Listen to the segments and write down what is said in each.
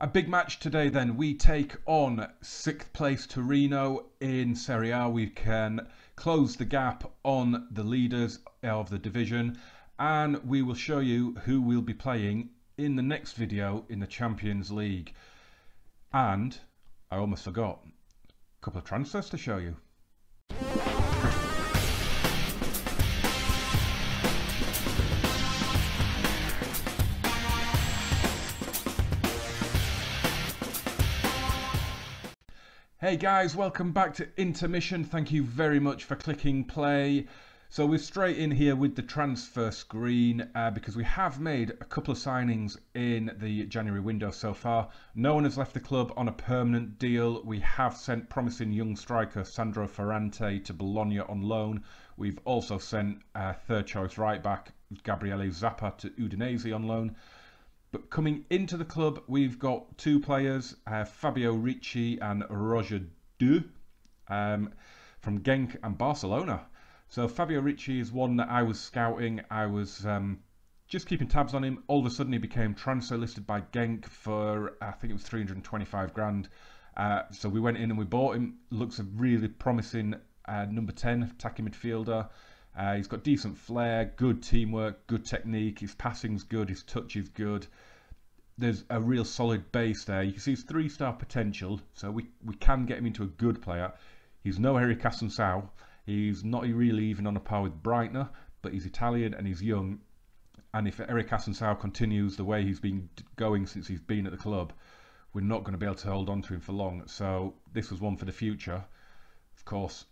A big match today then. We take on 6th place Torino in Serie A. We can close the gap on the leaders of the division, and we will show you who we'll be playing in the next video in the Champions League. And I almost forgot, a couple of transfers to show you. Hey guys, welcome back to Intermission. Thank you very much for clicking play. So we're straight in here with the transfer screen because we have made a couple of signings in the January window so far. No one has left the club on a permanent deal. We have sent promising young striker Sandro Ferrante to Bologna on loan. We've also sent third choice right back Gabriele Zappa to Udinese on loan. But coming into the club, we've got two players, Fabio Ricci and Roger Du, from Genk and Barcelona. So Fabio Ricci is one that I was scouting. I was just keeping tabs on him. All of a sudden, he became transfer listed by Genk for, I think it was 325 grand. So we went in and we bought him. Looks a really promising number 10 attacking midfielder. He's got decent flair, good teamwork, good technique. His passing's good, his touch is good. There's a real solid base there. You can see his 3-star potential, so we can get him into a good player. He's no Eric Assunção. He's not really even on a par with Breitner, but he's Italian and he's young. And if Eric Assunção continues the way he's been going since he's been at the club, we're not going to be able to hold on to him for long. So this was one for the future. Of course,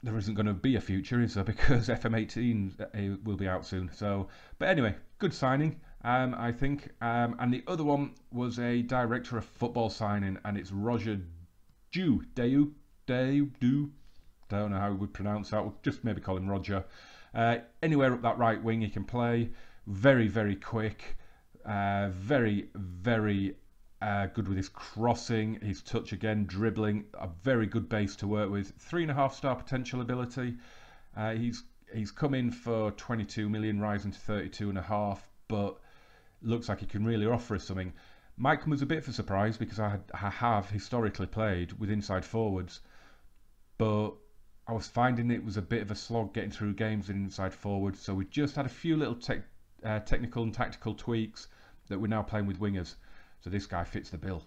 there isn't going to be a future, is there? Because FM18 will be out soon. So, but anyway, good signing, I think. And the other one was a director of football signing, and it's Roger Du. Don't know how we would pronounce that. We'll just maybe call him Roger. Anywhere up that right wing he can play. Very, very quick. Very, very good with his crossing, his touch again, dribbling, a very good base to work with. 3.5-star potential ability. He's come in for 22 million, rising to 32.5, but looks like he can really offer us something. Might come as a bit of a surprise because I have historically played with inside forwards, but I was finding it was a bit of a slog getting through games with inside forwards, so we just had a few little technical and tactical tweaks that we're now playing with wingers. So this guy fits the bill.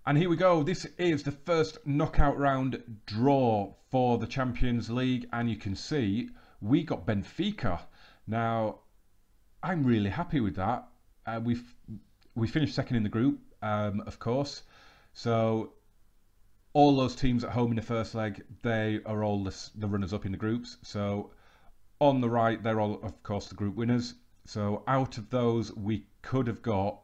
And here we go. This is the first knockout round draw for the Champions League. And you can see we got Benfica. Now, I'm really happy with that. We finished second in the group, of course. So all those teams at home in the first leg, they are all the runners-up in the groups. So on the right, they're all, of course, the group winners. So out of those, we could have got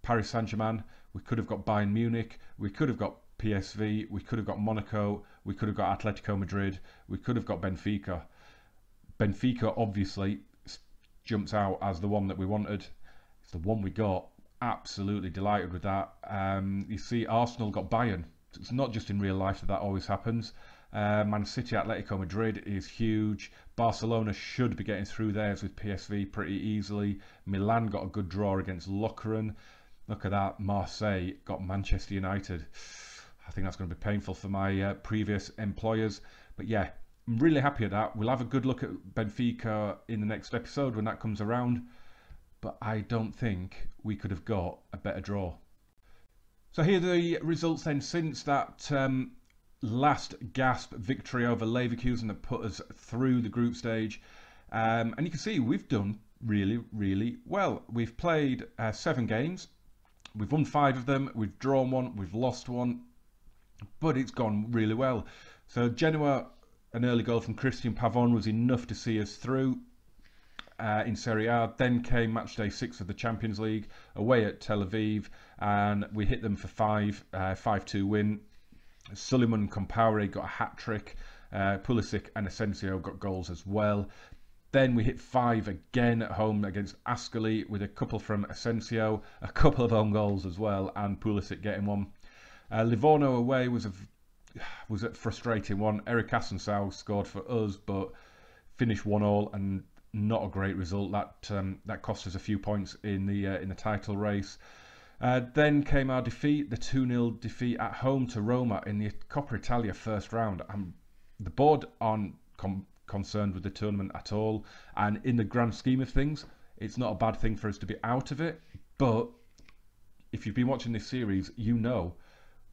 Paris Saint-Germain, we could have got Bayern Munich, we could have got PSV, we could have got Monaco, we could have got Atletico Madrid, we could have got Benfica. Benfica obviously jumps out as the one that we wanted. It's the one we got. Absolutely delighted with that. You see Arsenal got Bayern. It's not just in real life that always happens. Man City, Atletico Madrid is huge. Barcelona should be getting through theirs with PSV pretty easily. Milan got a good draw against Lokeren. Look at that. Marseille got Manchester United. I think that's going to be painful for my previous employers. But yeah, I'm really happy at that. We'll have a good look at Benfica in the next episode when that comes around. But I don't think we could have got a better draw. So here are the results then since that last gasp victory over Leverkusen that put us through the group stage. And you can see we've done really, really well. We've played 7 games. We've won 5 of them. We've drawn 1. We've lost 1. But it's gone really well. So Genoa, an early goal from Christian Pavon was enough to see us through in Serie A. Then came match day 6 of the Champions League away at Tel Aviv. And we hit them for 5-2 win. Suleiman and Compaore got a hat-trick. Pulisic and Asensio got goals as well. Then we hit 5 again at home against Ascoli with a couple from Asensio, a couple of own goals as well, and Pulisic getting one. Livorno away was a frustrating one. Eric Assunção scored for us, but finished 1-1 and not a great result. That cost us a few points in the title race. Then came our defeat, the 2-0 defeat at home to Roma in the Coppa Italia first round. The board aren't concerned with the tournament at all, and in the grand scheme of things, it's not a bad thing for us to be out of it. But if you've been watching this series, you know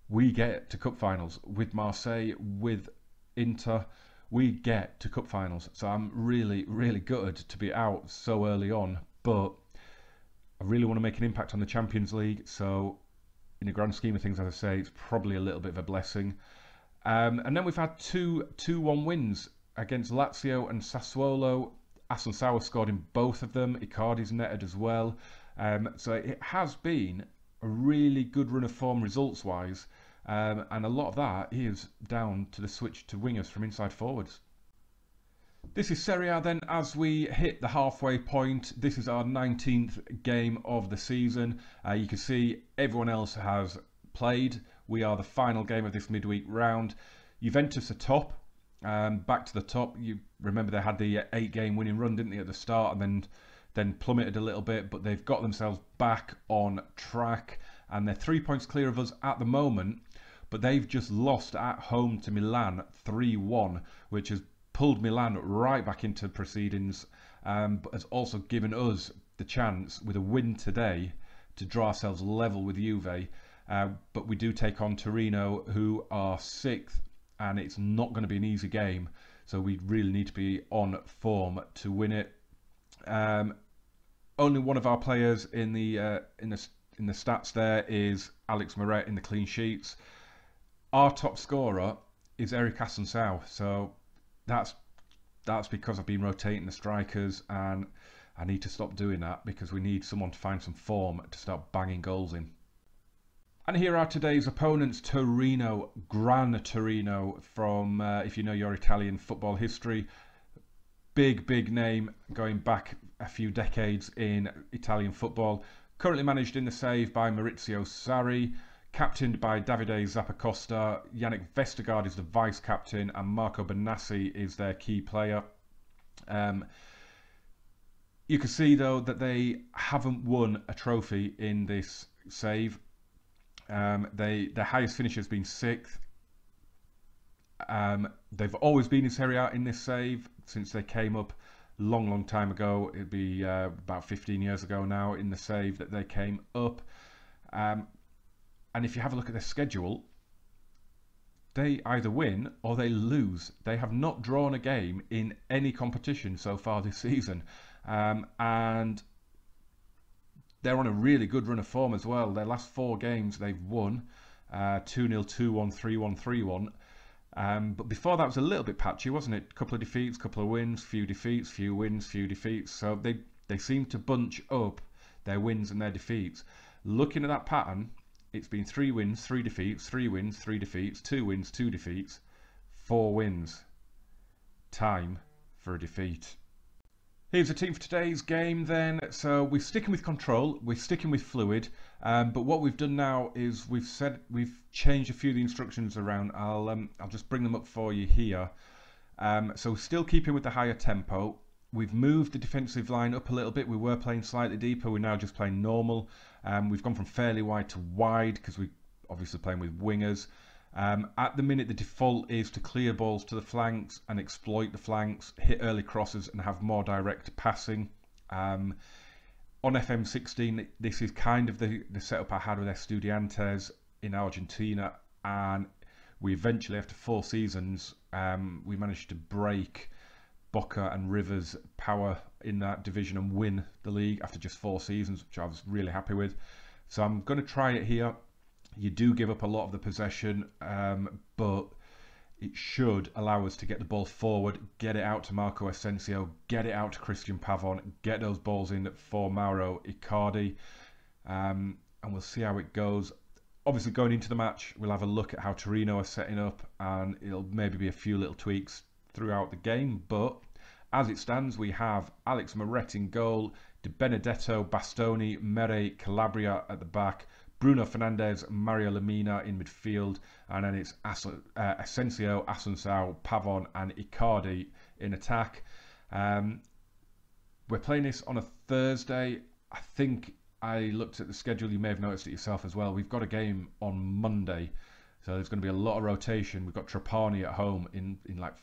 we get to cup finals with Marseille, with Inter. We get to cup finals, so I'm really, really gutted to be out so early on, but I really want to make an impact on the Champions League, so in the grand scheme of things, as I say, it's probably a little bit of a blessing. And then we've had two 2-1 wins against Lazio and Sassuolo. Assunção scored in both of them. Icardi's netted as well. So it has been a really good run of form results-wise, and a lot of that is down to the switch to wingers from inside forwards. This is Serie A then, as we hit the halfway point. This is our 19th game of the season. You can see everyone else has played. We are the final game of this midweek round. Juventus are top, back to the top. You remember they had the 8-game winning run, didn't they, at the start, and then plummeted a little bit, but they've got themselves back on track, and they're 3 points clear of us at the moment, but they've just lost at home to Milan 3-1, which has pulled Milan right back into proceedings, but has also given us the chance with a win today to draw ourselves level with Juve. But we do take on Torino, who are 6th, and it's not going to be an easy game, so we really need to be on form to win it. Only one of our players in the stats there is Alex Meret in the clean sheets. Our top scorer is Eric Assunção, so that's because I've been rotating the strikers, and I need to stop doing that because we need someone to find some form to start banging goals in. And here are today's opponents: Torino, Gran Torino, from if you know your Italian football history, big name going back a few decades in Italian football. Currently managed in the save by Maurizio Sarri, captained by Davide Zappacosta. Yannick Vestergaard is the vice-captain, and Marco Benassi is their key player. You can see, though, that they haven't won a trophy in this save. Their highest finish has been 6th. They've always been in Serie A in this save since they came up long time ago. It'd be about 15 years ago now in the save that they came up. And if you have a look at their schedule, they either win or they lose. They have not drawn a game in any competition so far this season. And they're on a really good run of form as well. Their last 4 games they've won 2-0, 2-1, 3-1, 3-1. But before that was a little bit patchy, wasn't it? A couple of defeats, couple of wins, few defeats, few wins, few defeats. So they seem to bunch up their wins and their defeats. Looking at that pattern, it's been 3 wins, 3 defeats, 3 wins, 3 defeats, 2 wins, 2 defeats, 4 wins. Time for a defeat. Here's the team for today's game then. So we're sticking with control, we're sticking with fluid, but what we've done now is we've changed a few of the instructions around. I'll just bring them up for you here. So still keeping with the higher tempo. We've moved the defensive line up a little bit. We were playing slightly deeper. We're now just playing normal. We've gone from fairly wide to wide because we're obviously playing with wingers. At the minute, the default is to clear balls to the flanks and exploit the flanks, hit early crosses and have more direct passing. On FM17, this is kind of the setup I had with Estudiantes in Argentina, and we eventually, after 4 seasons, we managed to break Boca and River's power in that division and win the league after just 4 seasons, which I was really happy with. So I'm going to try it here. You do give up a lot of the possession, but it should allow us to get the ball forward, get it out to Marco Asensio, get it out to Christian Pavon, get those balls in for Mauro Icardi, and we'll see how it goes. Obviously, going into the match, we'll have a look at how Torino are setting up, and it'll maybe be a few little tweaks throughout the game, but as it stands, we have Alex Meret in goal, Di Benedetto, Bastoni, Mere, Calabria at the back, Bruno Fernandes, Mario Lemina in midfield, and then it's Asensio, Assunção, Pavon and Icardi in attack. We're playing this on a Thursday. I think I looked at the schedule, you may have noticed it yourself as well. We've got a game on Monday, so there's going to be a lot of rotation. We've got Trapani at home in like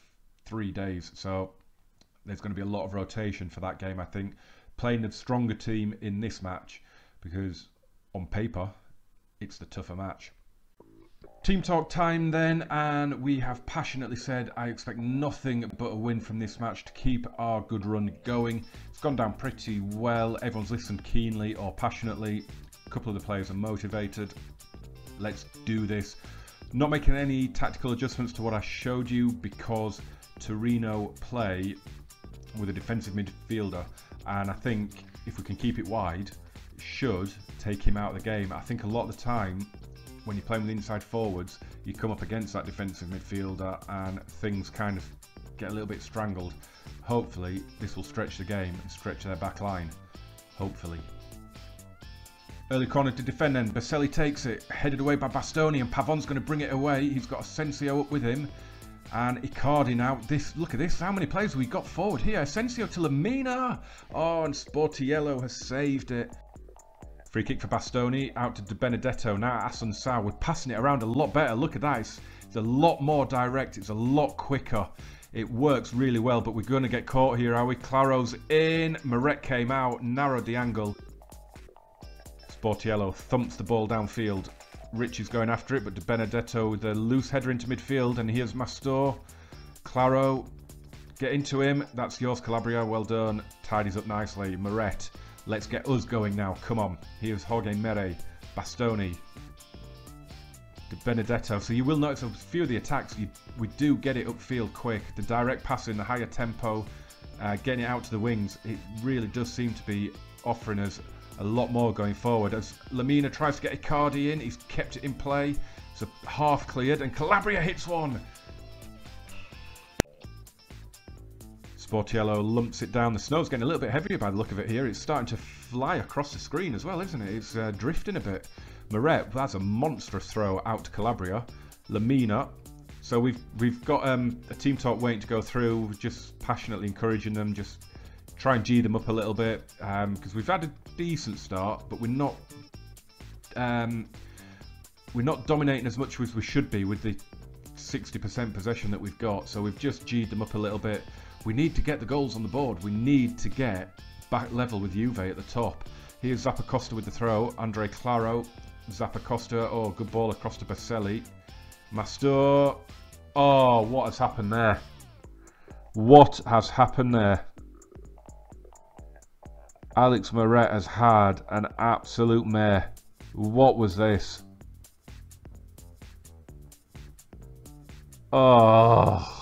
3 days, so there's going to be a lot of rotation for that game, I think. Playing the stronger team in this match, because on paper, it's the tougher match. Team talk time then, and we have passionately said I expect nothing but a win from this match to keep our good run going. It's gone down pretty well. Everyone's listened keenly or passionately. A couple of the players are motivated. Let's do this. Not making any tactical adjustments to what I showed you because Torino play with a defensive midfielder, and I think if we can keep it wide, it should take him out of the game. I think a lot of the time when you're playing with inside forwards, you come up against that defensive midfielder and things kind of get a little bit strangled. Hopefully this will stretch the game and stretch their back line. Hopefully. Early corner to defend then. Baselli takes it, headed away by Bastoni, and Pavon's going to bring it away. He's got Asensio up with him. And Icardi now. Look at this. How many players have we got forward here? Asensio to Lamina. Oh, and Sportiello has saved it. Free kick for Bastoni, out to De Benedetto, now Asensio. We're passing it around a lot better, look at that, it's a lot more direct, it's a lot quicker. It works really well, but we're going to get caught here, are we? Claro's in, Moret came out, narrowed the angle. Sportiello thumps the ball downfield. Rich is going after it, but De Benedetto with a loose header into midfield, and here's Mastor. Claro, get into him, that's yours Calabria, well done, tidies up nicely. Moret. Let's get us going now. Come on. Here's Jorge Mere, Bastoni, De Benedetto. So you will notice a few of the attacks, we do get it upfield quick. The direct passing, the higher tempo, getting it out to the wings. It really does seem to be offering us a lot more going forward. As Lamina tries to get Icardi in, he's kept it in play. It's a half cleared, and Calabria hits one. Sportiello lumps it down. The snow's getting a little bit heavier by the look of it here. It's starting to fly across the screen as well, isn't it? It's drifting a bit. Moret, that's a monstrous throw out to Calabria. Lamina. So we've got a team talk waiting to go through, just passionately encouraging them, just try and G them up a little bit, because we've had a decent start, but we're not dominating as much as we should be with the 60% possession that we've got. So we've just G'd them up a little bit. We need to get the goals on the board. We need to get back level with Juve at the top. Here's Zappacosta with the throw. Andre Claro. Zappacosta. Oh, good ball across to Baselli. Mastor. Oh, what has happened there? What has happened there? Alex Moret has had an absolute mare. What was this? Oh.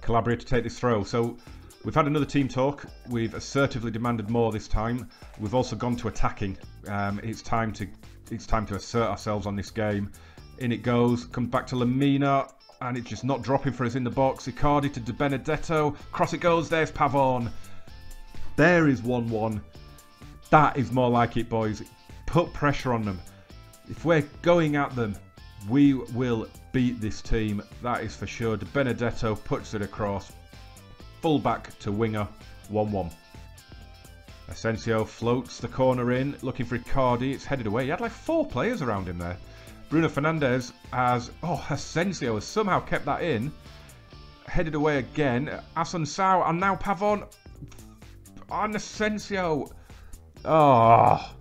Calabria to take this throw. So we've had another team talk. We've assertively demanded more this time. We've also gone to attacking. It's time to assert ourselves on this game. In it goes. Comes back to Lamina, and it's just not dropping for us in the box. Icardi to De Benedetto. Cross it goes. There's Pavon. There is 1-1. That is more like it, boys. Put pressure on them. If we're going at them, we will beat this team, that is for sure. De Benedetto puts it across. Full back to winger, 1-1. Asensio floats the corner in, looking for Icardi. It's headed away. He had like 4 players around him there. Bruno Fernandes has... Oh, Asensio has somehow kept that in. Headed away again. Asensio and now Pavon. And Asensio. Oh...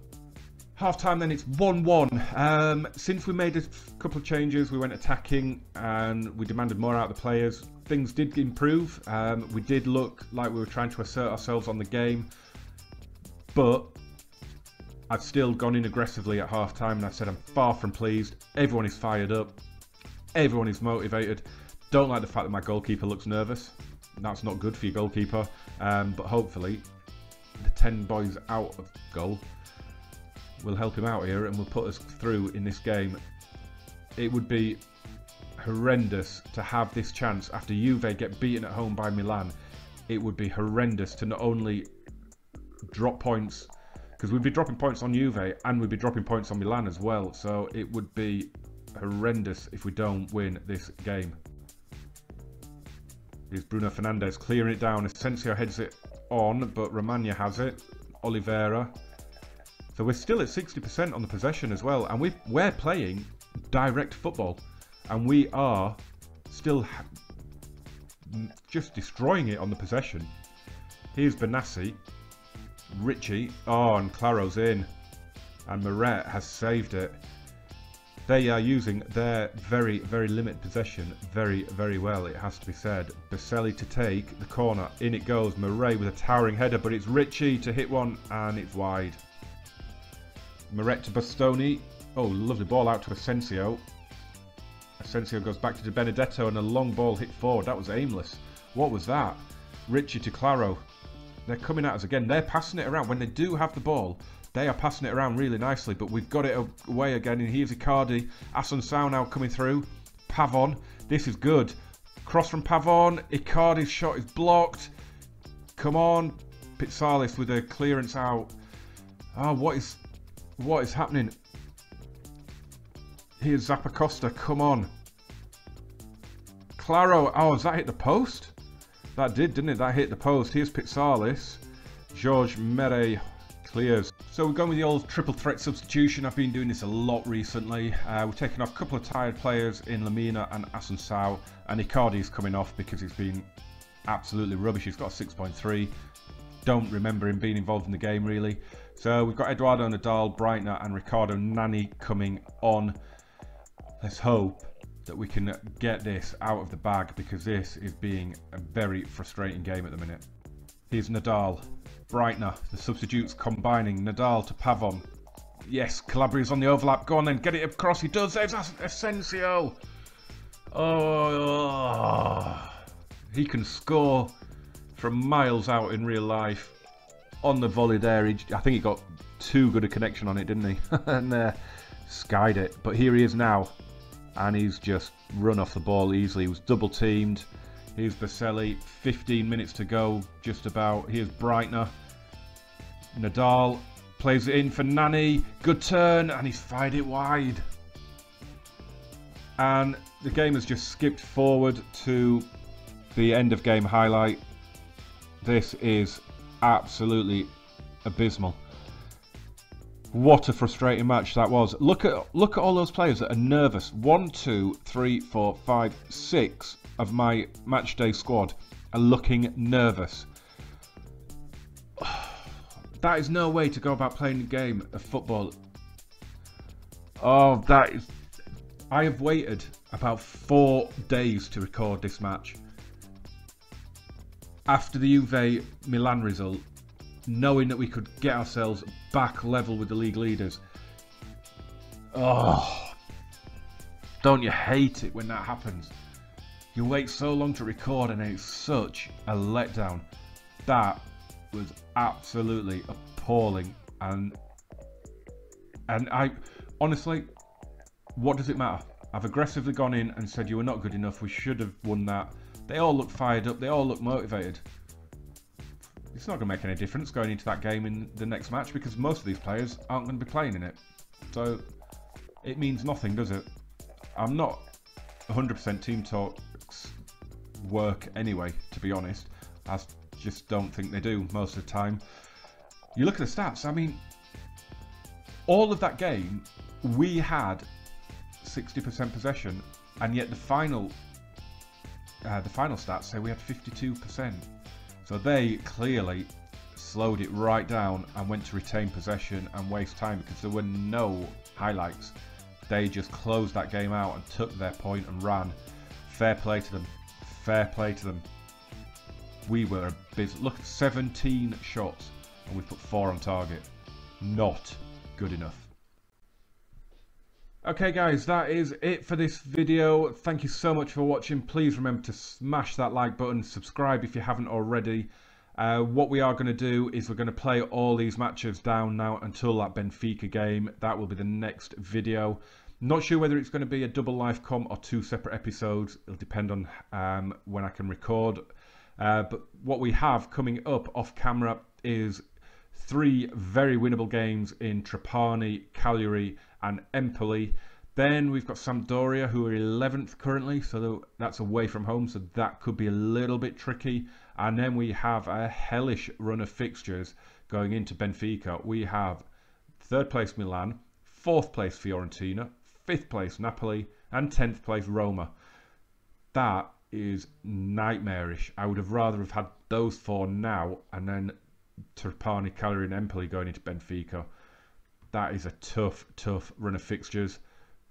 Half time then, it's 1-1. Since we made a couple of changes, we went attacking and we demanded more out of the players. Things did improve. We did look like we were trying to assert ourselves on the game. But I've still gone in aggressively at half time and I said I'm far from pleased. Everyone is fired up. Everyone is motivated. Don't like the fact that my goalkeeper looks nervous. That's not good for your goalkeeper. But hopefully the 10 boys out of goal will help him out here and will put us through in this game. It would be horrendous to have this chance after Juve get beaten at home by Milan. It would be horrendous to not only drop points, because we'd be dropping points on Juve and we'd be dropping points on Milan as well. So it would be horrendous if we don't win this game. Here's Bruno Fernandes clearing it down. Asensio heads it on, but Romagna has it. Oliveira. So we're still at 60% on the possession as well, and we're playing direct football, and we are still just destroying it on the possession. Here's Benassi, Richie, oh, and Claro's in, and Moret has saved it. They are using their very, very limited possession very, very well, it has to be said. Baselli to take the corner, in it goes, Moret with a towering header, but it's Richie to hit one, and it's wide. Moret to Bastoni, oh, lovely ball out to Asensio. Asensio goes back to Di Benedetto, and a long ball hit forward. That was aimless. What was that? Richie to Claro. They're coming at us again. They're passing it around. When they do have the ball, they are passing it around really nicely, but we've got it away again, and here's Icardi. Assunção now coming through. Pavon. This is good. Cross from Pavon. Icardi's shot is blocked. Come on. Pizzalis with a clearance out. Oh, what is happening? Here's Zappacosta. Come on. Claro. Oh, has that hit the post? That did, didn't it? That hit the post. Here's Pizzalis. George Mere clears. So we're going with the old triple threat substitution. I've been doing this a lot recently. We're taking off a couple of tired players in Lamina and Assunção, and Icardi's coming off because he's been absolutely rubbish. He's got a 6.3. Don't remember him being involved in the game really. So we've got Eduardo Nadal, Breitner and Ricardo Nani coming on. Let's hope that we can get this out of the bag, because this is being a very frustrating game at the minute. Here's Nadal. Breitner, the substitutes combining. Nadal to Pavon. Yes, Calabria's on the overlap. Go on then, get it across. He does. There's Asensio. Oh, he can score from miles out in real life. On the volley there, I think he got too good a connection on it, didn't he? And skied it. But here he is now, and he's just run off the ball easily. He was double teamed. Here's Baselli, 15 minutes to go, just about. Here's Breitner. Nadal plays it in for Nani. Good turn, and he's fired it wide. And the game has just skipped forward to the end of game highlight. This is absolutely abysmal. What a frustrating match that was. Look at all those players that are nervous. 1, 2, 3, 4, 5, 6 of my matchday squad are looking nervous. That is no way to go about playing a game of football. Oh, that is... I have waited about 4 days to record this match. After the Juve Milan result, knowing that we could get ourselves back level with the league leaders. Oh, don't you hate it when that happens? You wait so long to record and it's such a letdown. That was absolutely appalling, and I honestly, what does it matter? I've aggressively gone in and said you were not good enough, we should have won that. They all look fired up, they all look motivated. It's not going to make any difference going into that game in the next match, because most of these players aren't going to be playing in it. So it means nothing, does it? I'm not 100% team talks work anyway, to be honest. I just don't think they do most of the time. You look at the stats, I mean, all of that game, we had 60% possession, and yet the final stats say we had 52%. So they clearly slowed it right down and went to retain possession and waste time, because there were no highlights. They just closed that game out and took their point and ran. Fair play to them. Fair play to them. We were busy. Look, 17 shots and we put 4 on target. Not good enough. Okay guys, that is it for this video. Thank you so much for watching. Please remember to smash that like button, subscribe if you haven't already. What we are going to do is we're going to play all these matches down now until that Benfica game. That will be the next video. Not sure whether it's going to be a double live com or 2 separate episodes. It'll depend on when I can record. But what we have coming up off camera is 3 very winnable games in Trapani, Cagliari and Empoli. Then we've got Sampdoria, who are 11th currently, so that's away from home, so that could be a little bit tricky. And then we have a hellish run of fixtures going into Benfica. We have 3rd place Milan, 4th place Fiorentina, 5th place Napoli, and 10th place Roma. That is nightmarish. I would have rather have had those 4 now, and then Trapani, Cagliari and Empoli going into Benfica. That is a tough run of fixtures,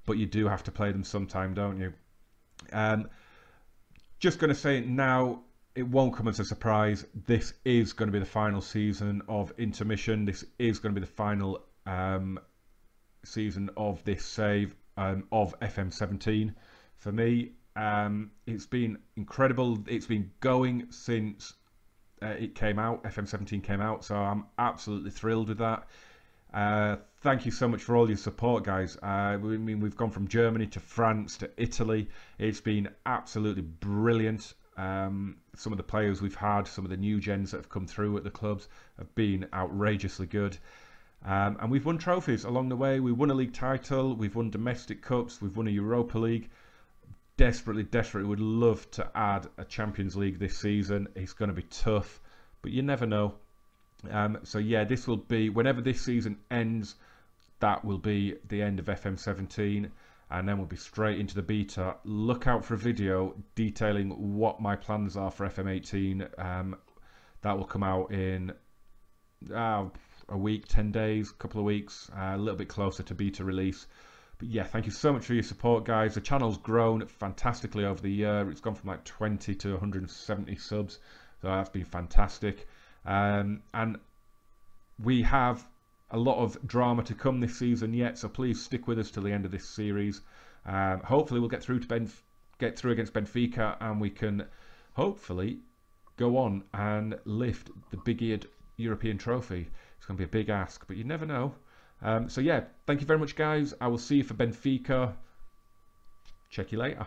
but you do have to play them sometime, don't you? Just going to say it now, it won't come as a surprise. This is going to be the final season of Intermission. This is going to be the final season of this save of FM17 for me. It's been incredible. It's been going since it came out. FM17 came out, so I'm absolutely thrilled with that. Thank you so much for all your support, guys. We've gone from Germany to France to Italy. It's been absolutely brilliant. Some of the players we've had, some of the new gens that have come through at the clubs have been outrageously good. And we've won trophies along the way. We won a league title, we've won domestic cups, we've won a Europa League. Desperately would love to add a Champions League this season. It's going to be tough, but you never know. So yeah, this will be, whenever this season ends, that will be the end of FM17, and then we'll be straight into the beta. Look out for a video detailing what my plans are for FM18. That will come out in a week, 10 days, a couple of weeks, a little bit closer to beta release. But yeah, thank you so much for your support, guys. The channel's grown fantastically over the year. It's gone from like 20 to 170 subs, so that's been fantastic. And we have a lot of drama to come this season yet, so please stick with us till the end of this series. Hopefully we'll get through against Benfica, and we can hopefully go on and lift the big-eared European trophy. It's going to be a big ask, but you never know. So yeah, thank you very much, guys. I will see you for Benfica. Check you later.